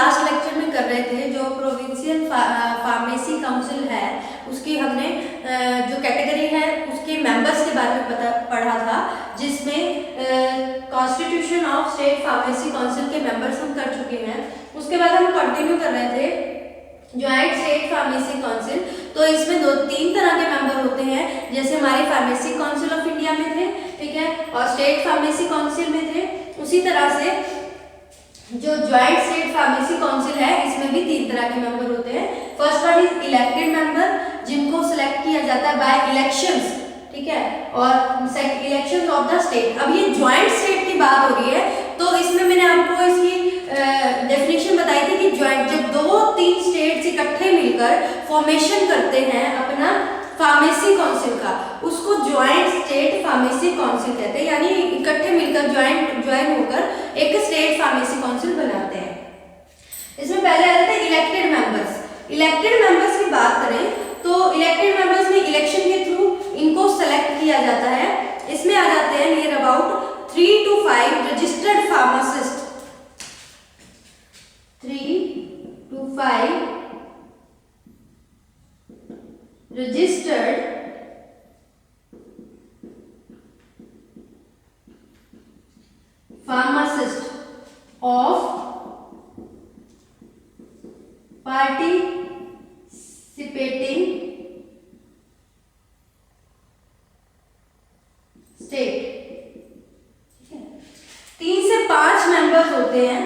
Last lecture में कर रहे थे, जो प्रोविंशियल फार्मेसी काउंसिल है उसकी हमने जो कैटेगरी है उसके मेंबर्स के बारे में पढ़ा था, जिसमें constitution of state pharmacy council के मेंबर्स हम कर चुके हैं। उसके बाद हम कंटिन्यू कर रहे थे ज्वाइंट स्टेट फार्मेसी काउंसिल। तो इसमें तीन तरह के मेंबर होते हैं, जैसे हमारे फार्मेसी काउंसिल ऑफ इंडिया में थे, ठीक है, और स्टेट फार्मेसी काउंसिल में थे। उसी तरह से जो ज्वाइंट स्टेट फार्मेसी काउंसिल है इसमें भी तीन तरह के मेंबर होते हैं। First one is elected member, जिनको सिलेक्ट किया जाता है बाय इलेक्शंस, ठीक है, और इलेक्शंस ऑफ द स्टेट। अब ये ज्वाइंट स्टेट की बात हो रही है, तो इसमें मैंने आपको इसकी डेफिनेशन बताई थी कि ज्वाइंट जब 2-3 स्टेट्स इकट्ठे मिलकर फॉर्मेशन करते हैं अपना फार्मेसी काउंसिल का, उसको ज्वाइंट स्टेट फार्मेसी काउंसिल कहते हैं। यानी इकट्ठे मिलकर ज्वाइन होकर एक स्टेट फार्मेसी काउंसिल बनाते हैं। इसमें पहले आते हैं इलेक्टेड मेंबर्स। इलेक्टेड मेंबर्स की बात करें तो इलेक्टेड मेंबर्स में इलेक्शन के थ्रू इनको सेलेक्ट किया जाता है। इसमें आ जाते हैं near about 3 to 5 registered pharmacist, 3 to 5 registered pharmacist of participating state, ठीक है। 3 से 5 मेंबर्स होते हैं,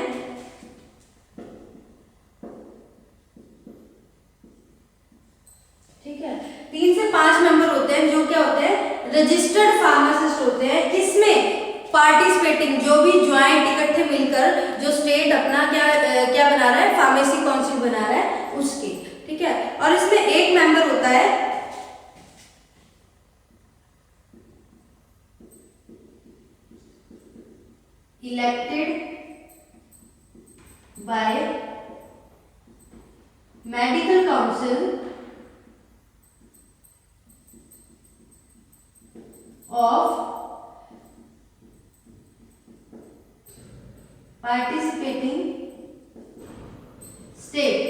ठीक है, 3 से 5 मेंबर होते हैं जो क्या होते हैं, रजिस्टर्ड फार्मासिस्ट होते हैं। किसमें, पार्टिसिपेटिंग, जो भी ज्वाइंट इकट्ठे मिलकर जो स्टेट अपना क्या बना रहा है, फार्मेसी काउंसिल बना रहा है उसके, ठीक है। और इसमें एक मेंबर होता है elected by medical council of participating state।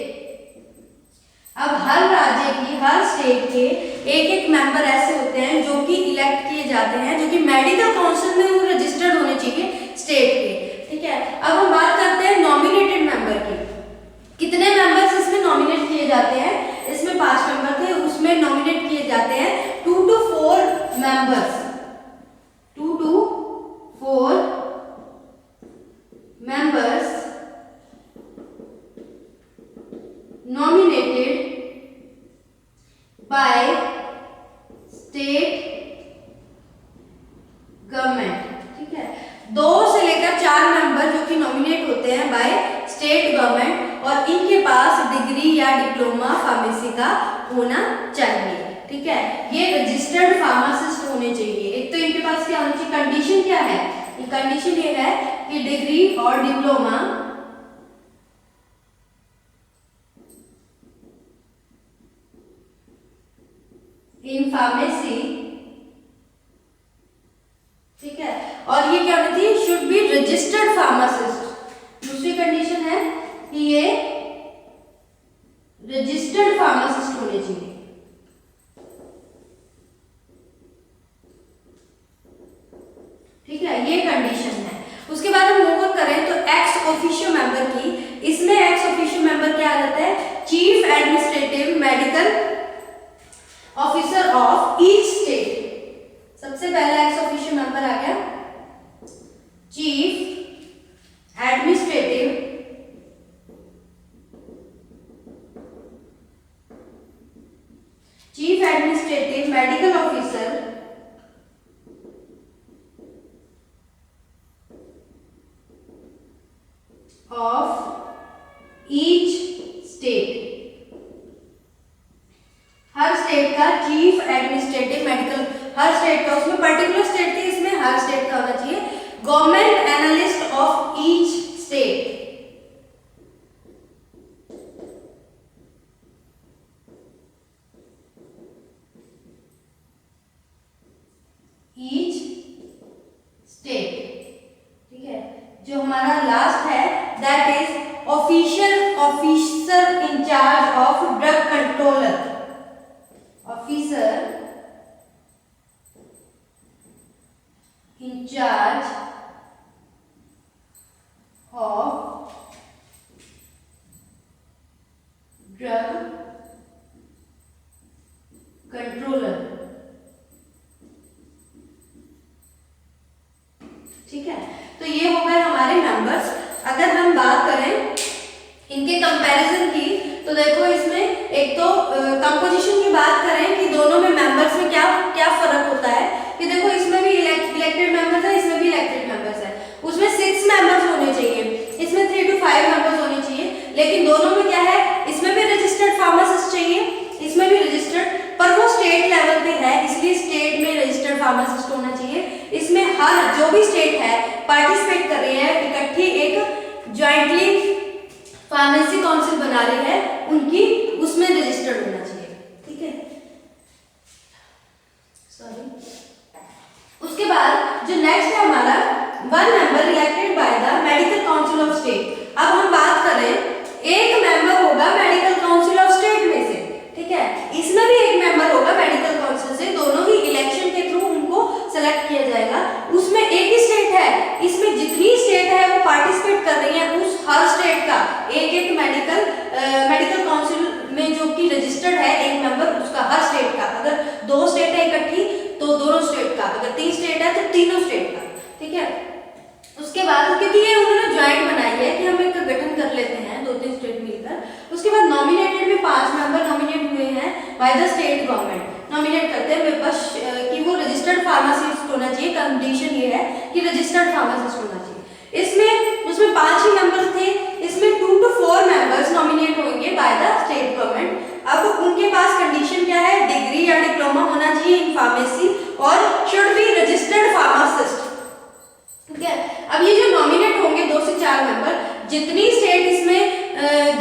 अब हर राज्य की, हर स्टेट के एक मेंबर ऐसे होते हैं जो कि इलेक्ट किए जाते हैं, जो कि मेडिकल काउंसिल में वो रजिस्टर्ड होने चाहिए स्टेट के, ठीक है। अब हम बात करते हैं नॉमिनेटेड मेंबर की। कितने मेंबर्स इसमें नॉमिनेट किए जाते हैं, इसमें 5 मेंबर थे, उसमें नॉमिनेट किए जाते हैं 2 to 4 members, 2 to 4 members nominated by state government, ठीक है। 2 से लेकर 4 मेंबर जो कि नॉमिनेट होते हैं बाय स्टेट गवर्नमेंट, और इनके पास डिग्री या डिप्लोमा फार्मेसी का होना चाहिए, ठीक है। ये रजिस्टर्ड फार्मासिस्ट होने चाहिए। एक तो इनके पास क्या होनी चाहिए, कंडीशन क्या है, ये कंडीशन ये है कि डिग्री और डिप्लोमा इन फार्मेसी, ठीक है, और ये क्या होनी चाहिए, शुड बी रजिस्टर्ड फार्मासिस्ट। दूसरी कंडीशन है कि ये रजिस्टर्ड फार्मासिस्ट होने चाहिए, ठीक है, ये कंडीशन है। उसके बाद हम मूव करें तो एक्स ऑफिशियो मेंबर की। इसमें एक्स ऑफिशियो मेंबर क्या आ जाता है, chief administrative medical officer of each state. सबसे पहला एक्स ऑफिशियो मेंबर आ गया chief administrative medical officer of each state. हर स्टेट का चीफ एडमिनिस्ट्रेटिव मेडिकल, हर स्टेट का, उसमें पर्टिकुलर स्टेट थी, इसमें हर स्टेट का होना चाहिए। Government analyst of each state, each state, ठीक है। जो हमारा लास्ट है that is official incharge of drug controller. ठीक है, तो ये हो गए हमारे मेंबर्स। अगर हम बात करें इनके कंपैरिजन की, तो देखो इसमें एक तो कंपोजिशन की बात करें कि दोनों में मेंबर्स में क्या क्या फर्क होता है, कि देखो इसमें भी इलेक्टेड मेंबर्स है, इसमें भी इलेक्टेड मेंबर्स है। उसमें 6 मेंबर्स होने चाहिए, इसमें 3 to 5 मेंबर्स होने चाहिए। लेकिन दोनों में क्या है, इसमें भी रजिस्टर्ड फार्मासिस्ट चाहिए, इसमें भी रजिस्टर्ड, पर वो स्टेट लेवल पे है, इसलिए स्टेट में रजिस्टर्ड फार्मासिस्ट होना चाहिए। इसमें हर जो भी स्टेट है पार्टिसिपेट कर रही है, इकट्ठी एक ज्वाइंटली फार्मेसी काउंसिल बना रही है, उनकी उसमें रजिस्टर्ड होना चाहिए। ठीक है, सॉरी। उसके बाद जो नेक्स्ट है हमारा 1 member elected by the medical council of state. अब हम बात करें, एक मेंबर होगा मेडिकल काउंसिल ऑफ स्टेट में से, ठीक है, इसमें भी एक मेंबर होगा मेडिकल काउंसिल से, दोनों ही इलेक्शन के थ्रू उनको सेलेक्ट किया जाएगा। उसमें एक ही स्टेट है, इसमें जितनी स्टेट है वो पार्टिसिपेट कर रही है, उस हर स्टेट का एक मेडिकल काउंसिल में जो कि रजिस्टर्ड है एक मेंबर, उसका हर स्टेट का, अगर 2 स्टेट है इकट्ठी तो दोनों स्टेट का, अगर 3 स्टेट है तो तीनों स्टेट का। ठीक है, उसके बाद क्योंकि ये उन्होंने ज्वाइंट बनाई है कि हम एक गठन कर लेते हैं 2-3 स्टेट मिलकर। उसके बाद नॉमिनेटेड में 5 मेंबर नॉमिनेट हुए हैं by the state government, nominate करते हैं बस कि वो रजिस्टर्ड फार्मासिस्ट होना चाहिए। कंडीशन ये है कि रजिस्टर्ड फार्मासिस्ट होना चाहिए। उसमें 5 ही मेंबर्स थे, इसमें 2 to 4 मेंबर्स नॉमिनेट होंगे बाय द स्टेट गवर्नमेंट। अब उनके पास कंडीशन क्या है, डिग्री या डिप्लोमा होना चाहिए इन फार्मेसी और शुड बी रजिस्टर्ड फार्मासिस्ट। ठीक है, अब ये जो नॉमिनेट होंगे 2 से 4 मेंबर, जितनी स्टेट इसमें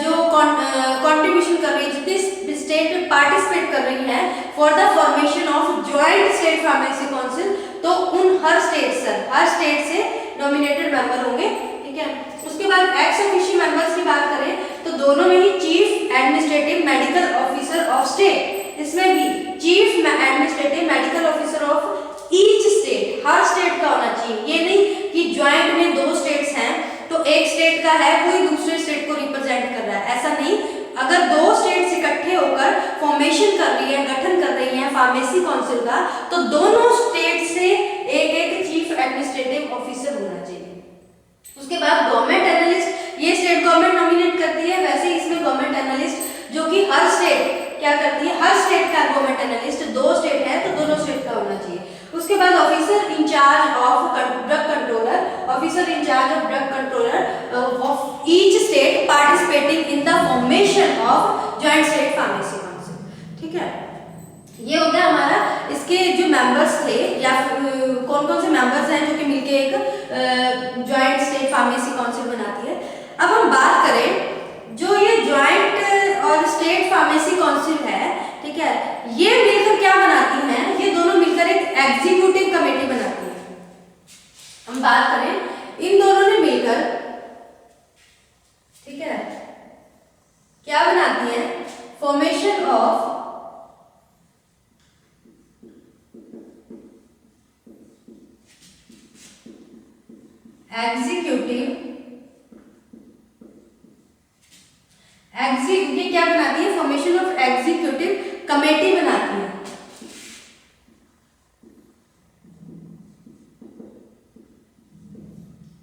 जो कंट्रीब्यूशन कर रही है, जितनी स्टेट पार्टिसिपेट कर रही है for the formation of joint state pharmacy council, तो उन हर स्टेट से नॉमिनेटेड मेंबर होंगे। ठीक है, उसके बाद एक्स ऑफिशियल मेंबर्स की बात करें तो दोनों में ही chief administrative medical officer of state, इसमें भी chief administrative medical officer of each state, हर स्टेट का होना चाहिए। ये नहीं कि ज्वाइंट में 2 स्टेट्स हैं तो एक स्टेट का है कोई दूसरे स्टेट को रिप्रेजेंट कर रहा है, ऐसा नहीं। अगर 2 स्टेट्स इकट्ठे होकर फॉर्मेशन कर रही है, गठन कर रही है फार्मेसी काउंसिल का, तो दोनों स्टेट से एक चीफ एडमिनिस्ट्रेटिव ऑफिसर होना चाहिए। उसके बाद गवर्नमेंट एनालिस्ट, ये स्टेट गवर्नमेंट नॉमिनेट करती है, वैसे इसमें गवर्नमेंट एनालिस्ट जो कि हर स्टेट क्या करती है, हर स्टेट का गवर्नमेंट एनालिस्ट, 2 स्टेट है तो दोनों स्टेट का होना चाहिए। उसके बाद officer incharge of drug controller, officer incharge of drug controller of each state participating in the formation of joint state pharmacy council. ठीक है, ये हो गया हमारा इसके जो मेंबर्स थे या कौन कौन से मेंबर्स हैं जो कि मिलके एक जॉइंट स्टेट फार्मेसी काउंसिल बनाती है। अब हम बात करें जो ये जॉइंट और स्टेट फार्मेसी काउंसिल है, ठीक है, ये मिलकर क्या बनाती हैं, ये दोनों मिलकर एक एग्जीक्यूटिव कमेटी बनाती है। हम बात करें इन दोनों ने मिलकर, ठीक है, क्या बनाती है, फॉर्मेशन ऑफ ये क्या बनाती है, फॉर्मेशन ऑफ एग्जीक्यूटिव कमेटी बनाती है।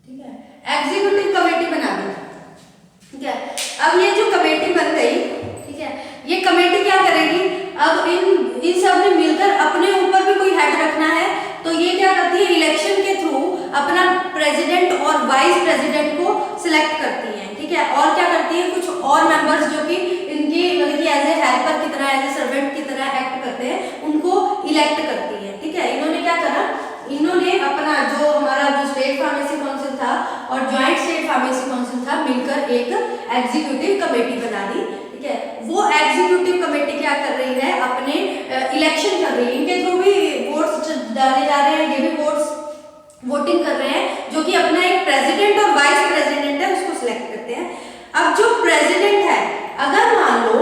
ठीक है, एग्जीक्यूटिव कमेटी बना दी। ठीक है, अब ये जो कमेटी बन गई, ठीक है, ये कमेटी क्या करेगी, अब इन सब ने मिलकर अपने ऊपर भी कोई हेड रखना है, तो ये क्या करती है, इलेक्शन के थ्रू अपना प्रेसिडेंट और वाइस प्रेसिडेंट को सिलेक्ट करती है। ठीक है, और क्या करती है, कुछ और मेंबर्स जो कि इनकी मतलब कि एज ए हेल्पर की तरह, एज ए सर्वेंट की तरह एक्ट करते हैं, उनको इलेक्ट करती है। ठीक है, इन्होंने क्या करा, इन्होंने अपना जो हमारा जो स्टेट फार्मेसी काउंसिल था और ज्वाइंट स्टेट फार्मेसी काउंसिल था मिलकर एक एग्जीक्यूटिव कमेटी बना दी। ठीक है, वो एग्जीक्यूटिव कमेटी क्या कर रही है, अपने इलेक्शन कर रही है, इनके थ्रू भी वोट्स डाले जा रहे हैं, ये भी वोटिंग कर रहे हैं, जो कि अपना एक प्रेसिडेंट और वाइस प्रेसिडेंट है उसको सिलेक्ट करते हैं। अब जो प्रेसिडेंट है, अगर मान लो,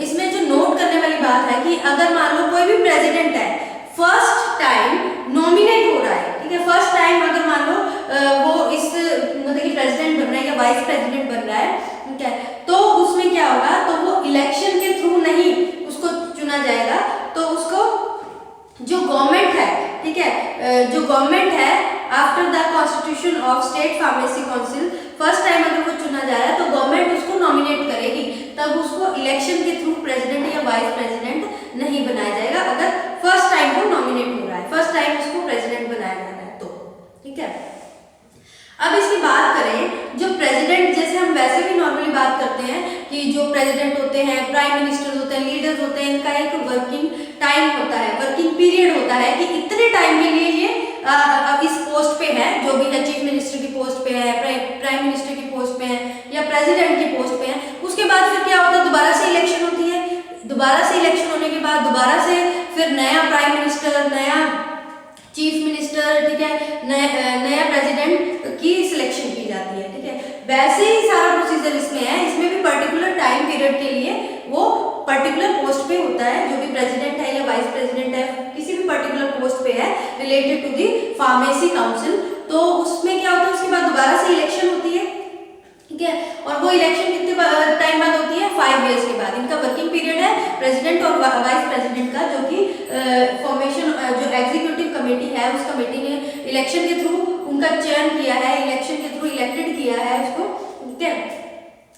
इसमें जो नोट करने वाली बात है कि अगर मान लो कोई भी प्रेसिडेंट है, फर्स्ट टाइम नॉमिनेट हो रहा है, ठीक है, फर्स्ट टाइम जो गवर्नमेंट है, ठीक है, जो गवर्नमेंट है after the constitution of state pharmacy council, first time अगर वो चुना जा रहा है तो गवर्नमेंट उसको नॉमिनेट करेगी, तब उसको इलेक्शन के थ्रू प्रेसिडेंट या वाइस प्रेसिडेंट नहीं बनाया जाएगा। अगर फर्स्ट टाइम वो नॉमिनेट हो रहा है, फर्स्ट टाइम उसको प्रेसिडेंट बनाया जा रहा है तो, ठीक है। अब इसकी बात करें जो प्रेसिडेंट, जैसे हम वैसे भी नॉर्मली बात करते हैं कि जो प्रेसिडेंट होते हैं, प्राइम मिनिस्टर होते हैं, लीडर्स होते हैं, इनका एक वर्किंग टाइम होता है, वर्किंग पीरियड होता है कि इतने टाइम के लिए ये अब इस पोस्ट पे है, जो भी है, चीफ मिनिस्टर की पोस्ट पे है, प्राइम मिनिस्टर की पोस्ट पे है या प्रेसिडेंट की पोस्ट पे है। उसके बाद फिर क्या होता है, दोबारा से इलेक्शन होती है, दोबारा से इलेक्शन होने के बाद दोबारा से फिर नया प्राइम मिनिस्टर, नया चीफ मिनिस्टर, ठीक है, नया प्रेसिडेंट की सिलेक्शन की जाती है, ठीक है। वैसे ही सारा प्रोसीजर इसमें है, इसमें भी पर्टिकुलर टाइम पीरियड के लिए वो पर्टिकुलर पोस्ट पे होता है, जो भी प्रेसिडेंट है या वाइस प्रेसिडेंट है, किसी भी पर्टिकुलर पोस्ट पे है related to the pharmacy council, तो उसमें क्या होता है, उसके बाद दोबारा से इलेक्शन होती है, ठीक है। और वो इलेक्शन कितने टाइम बाद होती है, 5 इयर्स के बाद। इनका वर्किंग पीरियड है प्रेसिडेंट और वाइस प्रेसिडेंट का, जो कि फॉर्मेशन, जो एग्जीक्यूटिव कमेटी है, उस कमेटी ने इलेक्शन के थ्रू उनका चयन किया है, इलेक्शन के थ्रू इलेक्टेड किया है उसको, ठीक है।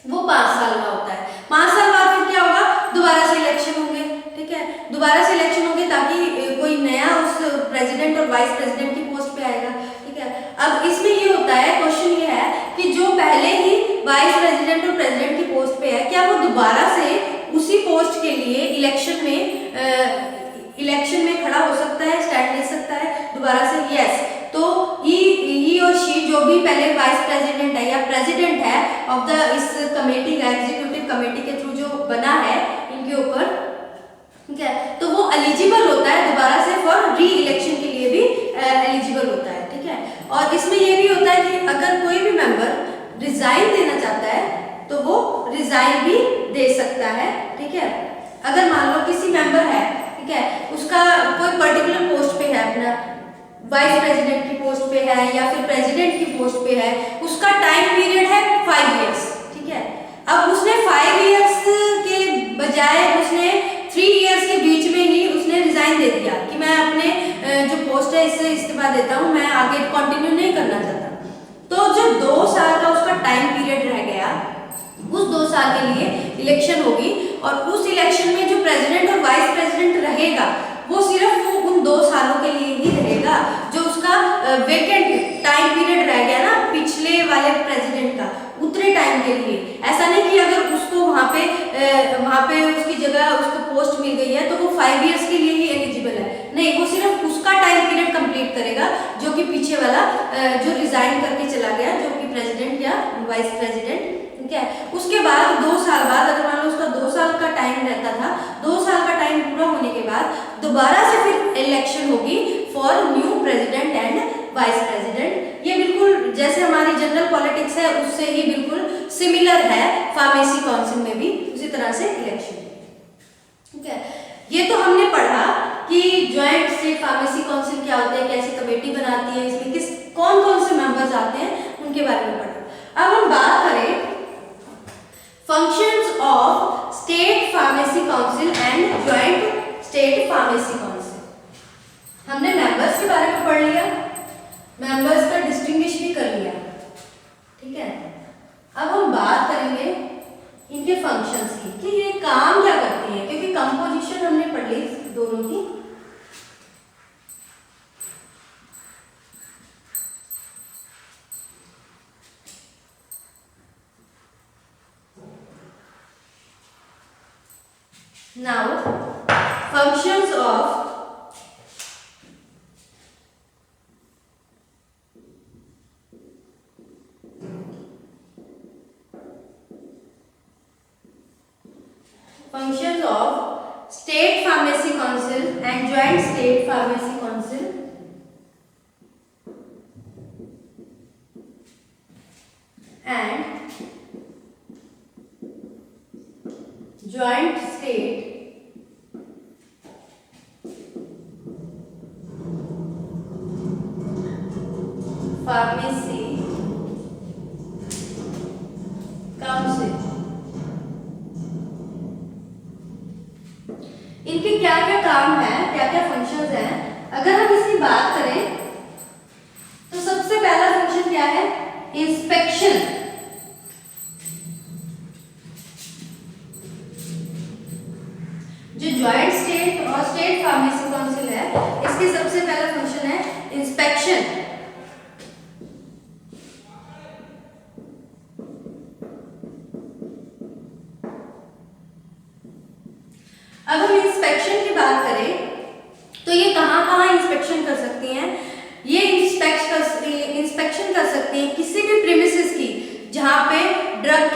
वो 5 साल का होता है। 5 साल बाद फिर क्या होगा, दोबारा से इलेक्शन होंगे, ठीक है, दोबारा से इलेक्शन होंगे ताकि कोई नया उस प्रेसिडेंट और वाइस प्रेसिडेंट की पोस्ट पे आएगा, ठीक है। अब इसमें ये होता है, क्वेश्चन ये है कि जो पहले ही वाइस प्रेसिडेंट और प्रेसिडेंट की पोस्ट पे है, क्या वो दोबारा से उसी पोस्ट के लिए इलेक्शन में खड़ा हो सकता है, स्टैंड ले सकता है दोबारा से? यस। तो ही और शी जो भी पहले वाइस प्रेसिडेंट है या प्रेसिडेंट है ऑफ द इस कमेटी का, एग्जीक्यूटिव कमेटी के थ्रू जो बना है इनके ऊपर, ठीक है, तो वो एलिजिबल होता है दोबारा से फॉर री इलेक्शन के लिए भी एलिजिबल होता है, ठीक है। और इसमें ये भी होता है कि अगर कोई भी मेंबर रिजाइन देना चाहता है तो वो रिजाइन भी दे सकता है, ठीक है। अगर मान लो किसी मेंबर है, ठीक है, उसका कोई पर्टिकुलर पोस्ट पे है, अपना वाइस प्रेसिडेंट की पोस्ट पे है या फिर प्रेसिडेंट की पोस्ट पे है, उसका टाइम पीरियड है 5 इयर्स, ठीक है। अब उसने 5 इयर्स के बजाय उसने 3 इयर्स के बीच में ही उसने रिजाइन दे दिया कि मैं अपने जो पोस्ट है इससे इस्तीफा देता हूँ, मैं आगे कंटिन्यू नहीं करना चाहता, तो जो 2 साल का उसका टाइम पीरियड रह गया, उस 2 साल के लिए इलेक्शन होगी और उस इलेक्शन में जो प्रेसिडेंट और वाइस प्रेसिडेंट रहेगा वो सिर्फ उन 2 सालों के लिए ही रहेगा, जो उसका वेकेंट टाइम पीरियड रह गया ना पिछले वाले प्रेसिडेंट का, उतने टाइम के लिए। ऐसा नहीं कि अगर उसको वहाँ पे उसकी जगह उसको पोस्ट मिल गई है तो वो 5 इयर्स के लिए ही एलिजिबल है, नहीं, वो सिर्फ उसका टाइम पीरियड कंप्लीट करेगा जो कि पीछे वाला जो रिजाइन करके चला गया, जो कि प्रेसिडेंट या वाइस प्रेसिडेंट, ठीक है। उसके बाद 2 साल बाद, अगर मान लो उसका 2 साल का टाइम रहता था, 2 साल का टाइम पूरा होने के बाद दोबारा से फिर इलेक्शन होगी for new president and vice president. ये बिल्कुल जैसे हमारी जनरल पॉलिटिक्स है उससे ही बिल्कुल सिमिलर है फार्मेसी काउंसिल में भी उसी तरह से इलेक्शन, ठीक है। ये तो हमने पढ़ा कि ज्वाइंट स्टेट फार्मेसी काउंसिल क्या होता है, कैसी कमेटी बनाती है, इसमें कौन कौन से मेंबर्स आते हैं, उनके बारे में पढ़ा। अब हम बात करें functions of state pharmacy council and joint state pharmacy council. हमने मेंबर्स के बारे में पढ़ लिया, मेंबर्स का डिस्टिंग्विश भी कर लिया, ठीक है। अब हम बात करेंगे इनके फंक्शंस की कि ये काम क्या करते हैं, क्योंकि कंपोजिशन हमने पढ़ ली दोनों की। Now, functions of state pharmacy council and joint state pharmacy council and joint state pharmacy council. इनके क्या क्या काम है, क्या क्या फंक्शंस हैं,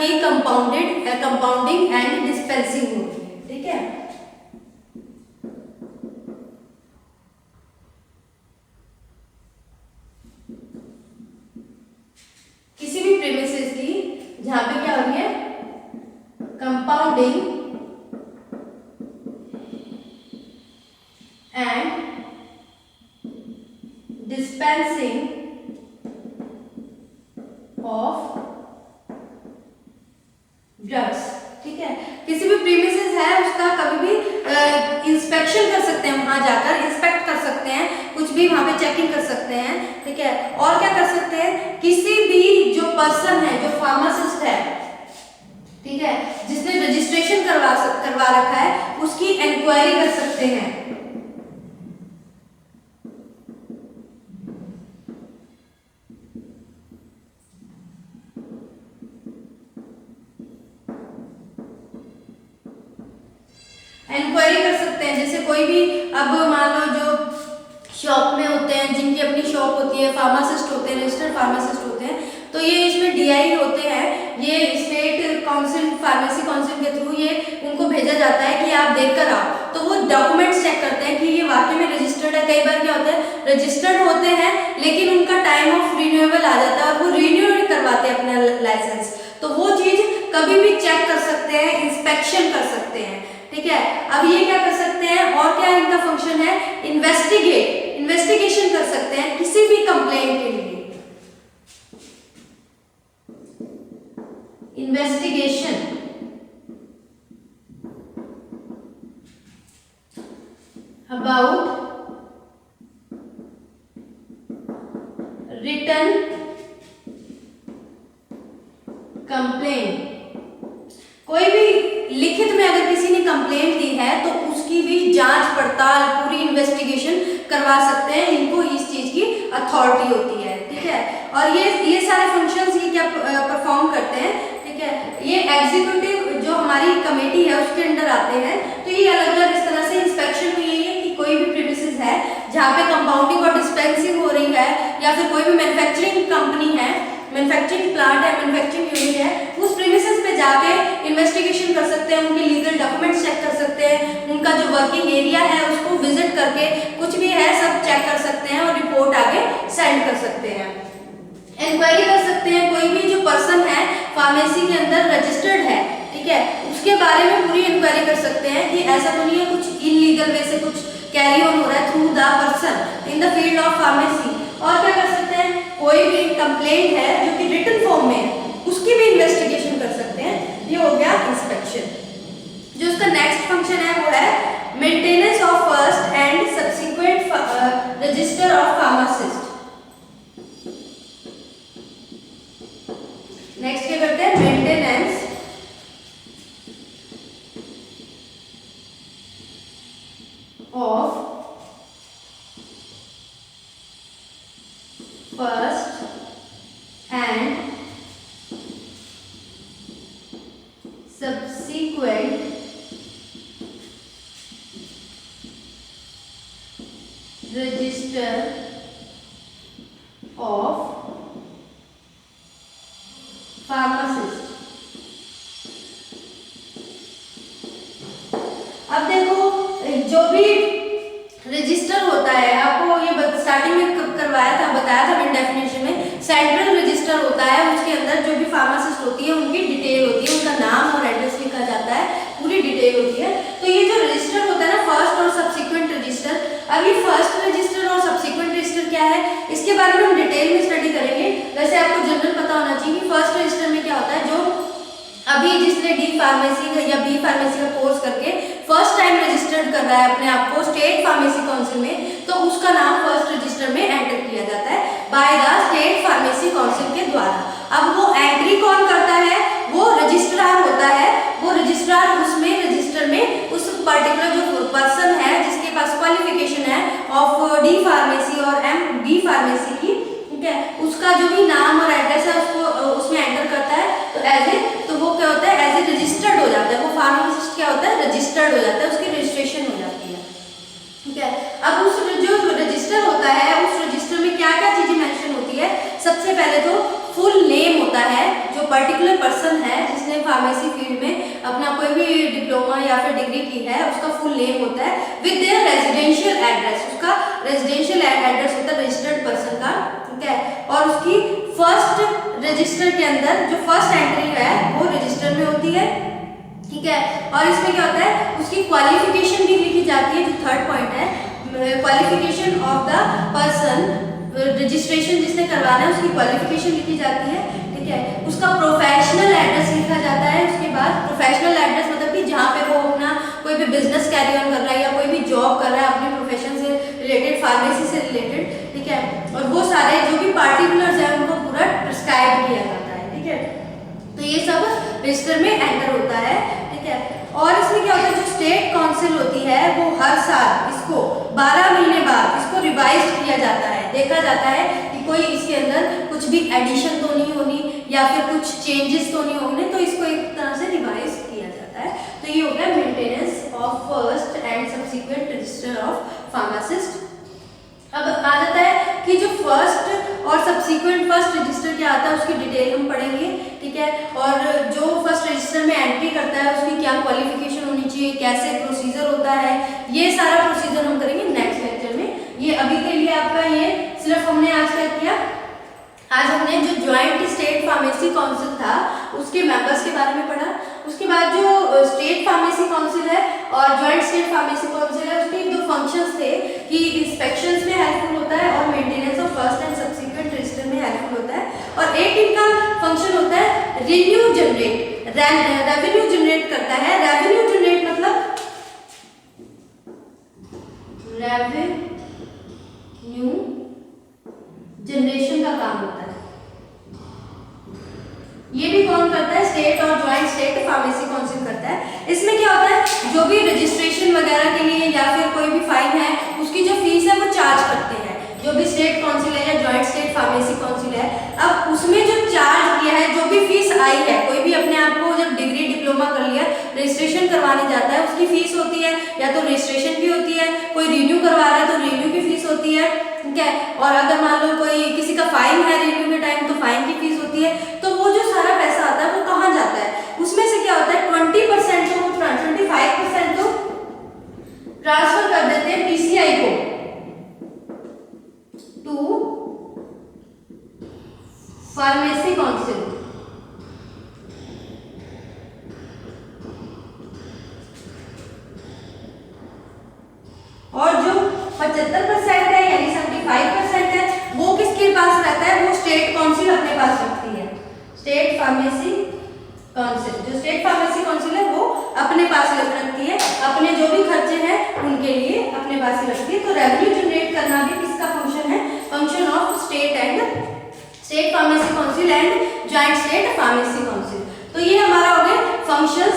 की कंपाउंडिंग एंड डिस्पेंसिंग होती है। ठीक है, किसी भी प्रीमिसेस की जहां पे क्या हो रही है, compounding and dispensing of drugs. ठीक है, किसी भी प्रीमिसेस है उसका कभी भी इंस्पेक्शन कर सकते हैं, वहां जाकर इंस्पेक्ट कर सकते हैं, कुछ भी वहां पे चेकिंग कर सकते हैं। ठीक है, और क्या कर सकते हैं, किसी भी जो पर्सन है, जो फार्मासिस्ट है, ठीक है, जिसने रजिस्ट्रेशन करवा रखा है, उसकी इंक्वायरी कर सकते हैं। इंक्वायरी कर सकते हैं, जैसे कोई भी, अब मान लो जो शॉप में होते हैं, जिनकी अपनी शॉप होती है, फार्मासिस्ट होते हैं, रजिस्टर्ड फार्मासिस्ट होते हैं, तो ये इसमें डीआई होते हैं, ये स्टेट काउंसिल, फार्मेसी काउंसिल के थ्रू ये उनको भेजा जाता है कि आप देख कर आओ, तो वो डॉक्यूमेंट्स चेक करते हैं कि ये वाकई में रजिस्टर्ड है। कई बार क्या होता है, रजिस्टर्ड होते हैं लेकिन उनका टाइम ऑफ रिन्यूएबल आ जाता है और वो रिन्यू नहीं करवाते अपना लाइसेंस, तो वो चीज कभी भी चेक कर सकते हैं, इंस्पेक्शन कर सकते हैं। ठीक है, अब ये क्या कर सकते हैं, और क्या इनका फंक्शन है, इन्वेस्टिगेशन कर सकते हैं किसी भी कंप्लेंट के लिए, इन्वेस्टिगेशन अबाउट रिटन कंप्लेंट। कोई भी लिखित में अगर किसी ने कंप्लेंट दी है तो उसकी भी जांच पड़ताल, पूरी इन्वेस्टिगेशन करवा सकते हैं, इनको इस चीज की अथॉरिटी होती है। ठीक है, और ये सारे फंक्शंस ये क्या परफॉर्म करते हैं। ठीक है, ये एग्जीक्यूटिव जो हमारी कमेटी है उसके अंडर आते हैं, तो ये अलग अलग इस तरह से इंस्पेक्शन में यही है कि कोई भी प्रीमिसेस है जहाँ पे कंपाउंडिंग और डिस्पेंसिंग हो रही है, या फिर कोई भी मैन्युफैक्चरिंग कंपनी है, मैन्युफैक्चरिंग प्लांट है, मैन्युफैक्चरिंग यूनिट है, उस प्रीमिसेस पे जाके इन्वेस्टिगेशन कर सकते हैं, उनके लीगल डॉक्यूमेंट्स चेक कर सकते हैं, उनका जो वर्किंग एरिया है उसको विजिट करके कुछ भी है सब चेक कर सकते हैं और रिपोर्ट आगे सेंड कर सकते हैं। इंक्वायरी कर सकते हैं, कोई भी जो पर्सन है फार्मेसी के अंदर रजिस्टर्ड है, ठीक है, उसके बारे में पूरी इंक्वायरी कर सकते हैं कि ऐसा तो नहीं है कुछ इलीगल वे से कुछ कैरी ऑन हो रहा है through the person in the field of pharmacy. और क्या कर सकते हैं, कोई भी कंप्लेंट है जो कि रिटन फॉर्म में है उसकी भी इन्वेस्टिगेशन कर सकते हैं। ये हो गया इंस्पेक्शन। जो उसका नेक्स्ट फंक्शन है वो है maintenance of first and subsequent register of pharmacist. Next क्या करते हैं, maintenance of first and subsequent register of pharmacist। अब देखो जो भी रजिस्टर होता है, आपको ये स्टार्टिंग में करवाया था, बताया था मैंने डेफिनेशन में, सेंट्रल रजिस्टर होता है, उसके अंदर जो भी फार्मासिस्ट होती है उनकी डिटेल होती है, उनका नाम और एड्रेस लिखा जाता है, पूरी डिटेल होती है। तो ये जो रजिस्टर होता है ना, फर्स्ट और सब्सिक्वेंट रजिस्टर, अब ये फर्स्ट रजिस्टर और सब्सिक्वेंट रजिस्टर क्या है, इसके बारे में हम डिटेल में स्टडी करेंगे। वैसे आपको जनरल पता होना चाहिए कि फर्स्ट रजिस्टर में क्या होता है, जो अभी जिसने डी फार्मेसी या बी फार्मेसी का कोर्स करके फर्स्ट टाइम रजिस्टर्ड कर रहा है अपने आप को स्टेट फार्मेसी काउंसिल में, तो उसका नाम फर्स्ट रजिस्टर में एंटर किया जाता है by the state pharmacy council के द्वारा। अब वो एंट्री कौन करता है, वो रजिस्ट्रार होता है। वो रजिस्ट्रार उसमें रजिस्टर में उस पर्टिकुलर जो पर्सन है जिसके पास क्वालिफिकेशन है ऑफ डी फार्मेसी और बी फार्मेसी की, ठीक है, उसका जो भी नाम और एड्रेस है उसको उसमें एंटर करता है। तो वो क्या होता है, एज ए रजिस्टर्ड हो जाता है, वो फार्मासिस्ट क्या होता है, रजिस्टर्ड हो जाता है, उसकी रजिस्ट्रेशन हो जाती है। ठीक है, अब उस जो रजिस्टर होता है उस रजिस्टर में क्या क्या चीजें मेंशन होती है, सबसे पहले तो फुल नेम होता है जो पर्टिकुलर पर्सन है जिसने फार्मेसी फील्ड में अपना कोई भी डिप्लोमा या फिर डिग्री की है, उसका फुल नेम होता है विद देयर रेजिडेंशियल एड्रेस, उसका रेजिडेंशियल एड्रेस होता है रजिस्टर्ड पर्सन का, ठीक है। और उसकी फर्स्ट रजिस्टर के अंदर जो फर्स्ट एंट्री है वो रजिस्टर में होती है, ठीक है। और इसमें क्या होता है, उसकी क्वालिफिकेशन भी लिखी जाती है, जो थर्ड पॉइंट है, qualification of the person, registration जिसने करवाना है उसकी क्वालिफिकेशन लिखी जाती है, ठीक है। उसका प्रोफेशनल एड्रेस लिखा जाता है। उसके बाद प्रोफेशनल एड्रेस मतलब कि जहाँ पे वो अपना कोई भी बिजनेस कैरी ऑन कर रहा है या कोई भी जॉब कर रहा है अपने प्रोफेशन से रिलेटेड, फार्मेसी से रिलेटेड, ठीक है। और वो सारे जो भी पार्टिकुलर्स है उनको पूरा प्रिस्क्राइब किया जाता है, ठीक है। तो ये सब रजिस्टर में एंटर होता है, ठीक है। और इसमें क्या होता है, जो स्टेट काउंसिल होती है वो हर साल इसको 12 महीने बाद इसको रिवाइज किया जाता है, देखा जाता है कि कोई इसके अंदर कुछ भी एडिशन तो नहीं होनी या फिर कुछ चेंजेस तो नहीं होंगे, तो इसको एक तरह से रिवाइज किया जाता है। तो ये हो गया maintenance of first and subsequent register of pharmacist. अब आ जाता है कि जो फर्स्ट और सब्सिक्वेंट फर्स्ट रजिस्टर क्या आता है उसकी डिटेल हम पढ़ेंगे, ठीक है। और जो फर्स्ट रजिस्टर में एंट्री करता है उसकी क्या क्वालिफिकेशन होनी चाहिए, कैसे प्रोसीजर होता है, ये सारा प्रोसीजर हम करेंगे नेक्स्ट लेक्चर में। ये अभी के लिए आपका ये सिर्फ हमने आज क्या किया, आज हमने जो ज्वाइंट स्टेट फार्मेसी काउंसिल था उसके मेंबर्स के बारे में पढ़ा। उसके बाद जो स्टेट फार्मेसी काउंसिल है और ज्वाइंट स्टेट फार्मेसी काउंसिल है उसके दो फंक्शंस थे कि इंस्पेक्शंस में हेल्पफुल होता है और maintenance of first and subsequent register में हेल्पफुल होता है। और एक इनका फंक्शन होता है रेवेन्यू जनरेट, रेवेन्यू जनरेट करता है। रेवेन्यू जनरेट मतलब रेवेन्यू जनरेशन का काम होता है। ये भी कौन करता है, स्टेट और ज्वाइंट स्टेट फार्मेसी काउंसिल करता है। इसमें क्या होता है, जो भी रजिस्ट्रेशन वगैरह के लिए या फिर कोई भी फाइन है उसकी जो फीस है वो चार्ज करते हैं, जो भी स्टेट काउंसिल है या ज्वाइंट स्टेट फार्मेसी काउंसिल है। अब उसमें जो चार्ज किया है, जो भी फीस आई है, कोई भी अपने आप को जब डिग्री डिप्लोमा कर लिया रजिस्ट्रेशन करवाने जाता है उसकी फीस होती है, या तो रजिस्ट्रेशन की होती है, कोई रिन्यू करवा रहा है तो रिन्यू की फीस होती है, ठीक है। और अगर मान लो कोई किसी का फाइन है रिन्यू के टाइम तो फाइन की फीस होती है। तो वो जो सारा पैसा आता है वो कहाँ जाता है, उसमें से क्या होता है 20% तो 25% तो ट्रांसफर कर देते हैं पीसीआई को, टू फार्मेसी काउंसिल। और जो 75% है यानी 75% है वो किसके पास रहता है, वो स्टेट काउंसिल अपने पास रखती है। स्टेट फार्मेसी काउंसिल, जो स्टेट फार्मेसी काउंसिल है वो अपने पास रखती है, अपने जो भी खर्चे हैं उनके लिए अपने पास ही रखती है। तो रेवेन्यू जनरेट करना भी किसका फंक्शन है, function of state pharmacy council and joint state pharmacy council. तो ये हमारा हो गया फंक्शंस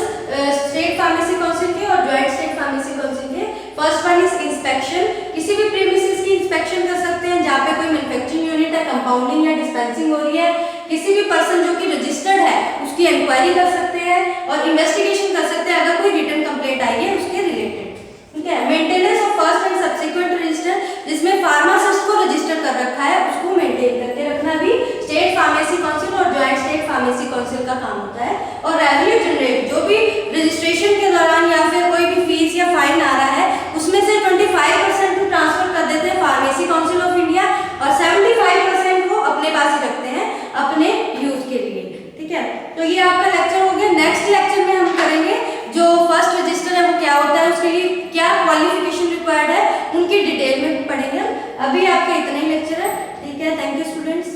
स्टेट फार्मेसी काउंसिल के और ज्वाइंट स्टेट फार्मेसी काउंसिल के। फर्स्ट वन इज इंस्पेक्शन, किसी भी प्रीमिसेस की इंस्पेक्शन कर सकते हैं जहाँ पे कोई मैन्युफैक्चरिंग यूनिट है, कंपाउंडिंग या डिस्पेंसिंग हो रही है। किसी भी पर्सन जो कि रजिस्टर्ड है उसकी इंक्वायरी कर सकते हैं और इन्वेस्टिगेशन कर सकते हैं अगर कोई रिटन कंप्लेंट आई है उसके रिलेटेड, ठीक है। Maintenance of first and subsequent register, जिसमें फार्मासिस्ट को रजिस्टर कर रखा है उसको मेंटेन करके रखना भी स्टेट फार्मेसी काउंसिल और ज्वाइंट स्टेट फार्मेसी काउंसिल का काम होता है। और रेवेन्यू जनरेट, जो भी रजिस्ट्रेशन के दौरान या फिर कोई भी फीस या फाइन आ रहा है उसमें से 25% तो ट्रांसफर कर देते हैं फार्मेसी काउंसिल ऑफ इंडिया और 75% वो अपने पास ही रखते हैं अपने यूज के लिए, ठीक है। तो ये आपका लेक्चर हो गया। नेक्स्ट लेक्चर में हम करेंगे जो फर्स्ट रजिस्टर है वो क्या होता है, उसके लिए क्या क्वालिफिकेशन रिक्वायर्ड है, उनकी डिटेल में पढ़ेंगे। अभी आपका इतना ही लेक्चर है, ठीक है। Thank you students.